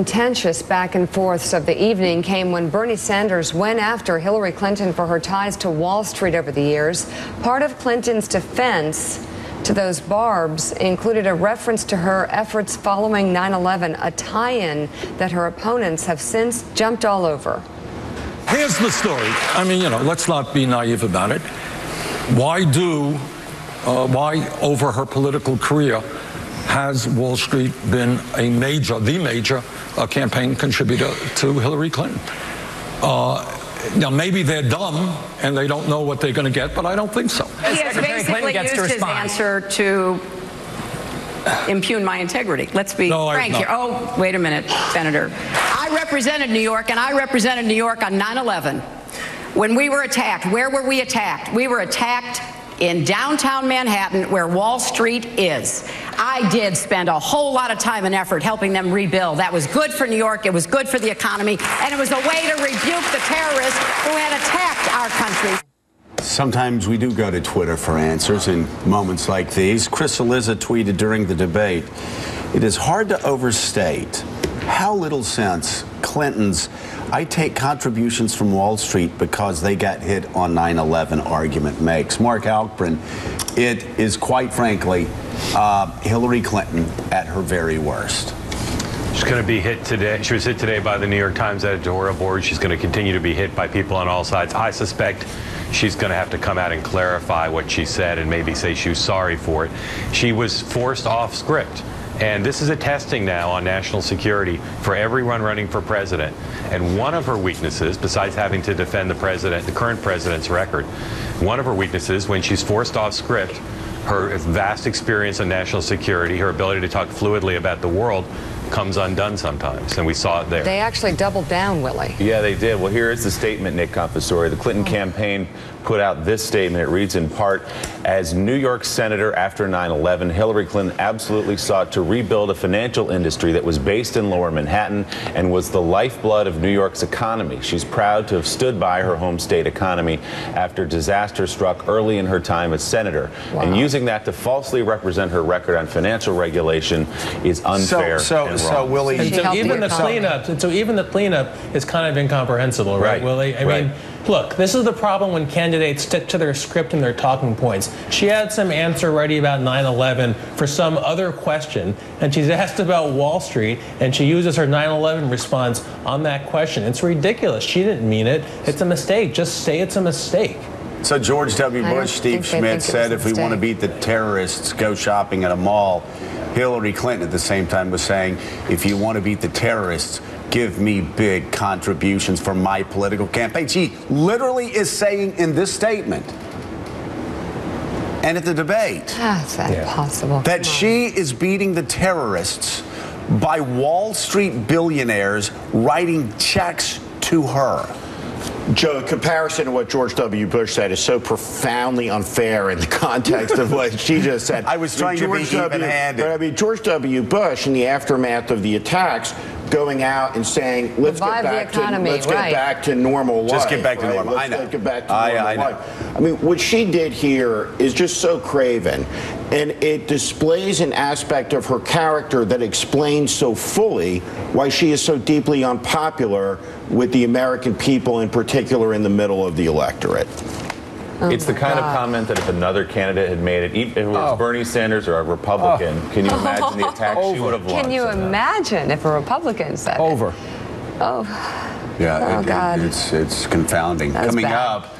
Contentious back and forths of the evening came when Bernie Sanders went after Hillary Clinton for her ties to Wall Street over the years. Part of Clinton's defense to those barbs included a reference to her efforts following 9/11, a tie-in that her opponents have since jumped all over. Here's the story. I mean, let's not be naive about it. Why over her political career has Wall Street been the major campaign contributor to Hillary Clinton? Now, maybe they're dumb and they don't know what they're going to get, but I don't think so. He has basically used his answer to impugn my integrity. Let's be frank here. Oh, wait a minute, Senator. I represented New York, and I represented New York on 9/11. When we were attacked, where were we attacked? We were attacked in downtown Manhattan, where Wall Street is. I did spend a whole lot of time and effort helping them rebuild. That was good for New York, it was good for the economy, and it was a way to rebuke the terrorists who had attacked our country. Sometimes we do go to Twitter for answers in moments like these. Chris Cillizza tweeted during the debate, "It is hard to overstate how little sense Clinton's 'I take contributions from Wall Street because they got hit on 9/11' argument makes." Mark Alkbrin, it is quite frankly Hillary Clinton at her very worst. She's going to be hit today. She was hit today by the New York Times editorial board. She's going to continue to be hit by people on all sides. I suspect she's going to have to come out and clarify what she said and maybe say she was sorry for it. She was forced off script. And this is a testing now on national security for everyone running for president. And one of her weaknesses, besides having to defend the current president's record, one of her weaknesses, when she's forced off script, her vast experience in national security, her ability to talk fluidly about the world, comes undone sometimes, and we saw it there. They actually doubled down, Willie. Yeah, they did. Well, here is the statement, Nick Confessore. The Clinton campaign put out this statement. It reads in part, "As New York Senator after 9/11, Hillary Clinton absolutely sought to rebuild a financial industry that was based in Lower Manhattan and was the lifeblood of New York's economy. She's proud to have stood by her home state economy after disaster struck early in her time as senator." Wow. And using that to falsely represent her record on financial regulation is unfair and wrong. So Willie, so even the cleanup is kind of incomprehensible, right, Willie? I mean, look, this is the problem when candidates stick to their script and their talking points. She had some answer ready about 9/11 for some other question, and she's asked about Wall Street, and she uses her 9/11 response on that question. It's ridiculous. She didn't mean it. It's a mistake. Just say it's a mistake. So George W. Bush, Steve Schmidt said if we want to beat the terrorists, go shopping at a mall. Hillary Clinton at the same time was saying, if you want to beat the terrorists, give me big contributions for my political campaign. She literally is saying in this statement and at the debate is that possible? That she is beating the terrorists by Wall Street billionaires writing checks to her. Joe, in comparison to what George W. Bush said is so profoundly unfair in the context of what she just said. I was trying to be even-handed. But I mean, George W. Bush, in the aftermath of the attacks, going out and saying, let's get back to normal life. Just get back to normal. I know. Let's get back to normal life. I mean, what she did here is just so craven, and it displays an aspect of her character that explains so fully why she is so deeply unpopular with the American people, in particular in the middle of the electorate. It's the kind of comment that if another candidate had made it, if it was Bernie Sanders or a Republican, can you imagine the attack she would have launched? Can you imagine if a Republican said it? Yeah, God. it's confounding. Coming up.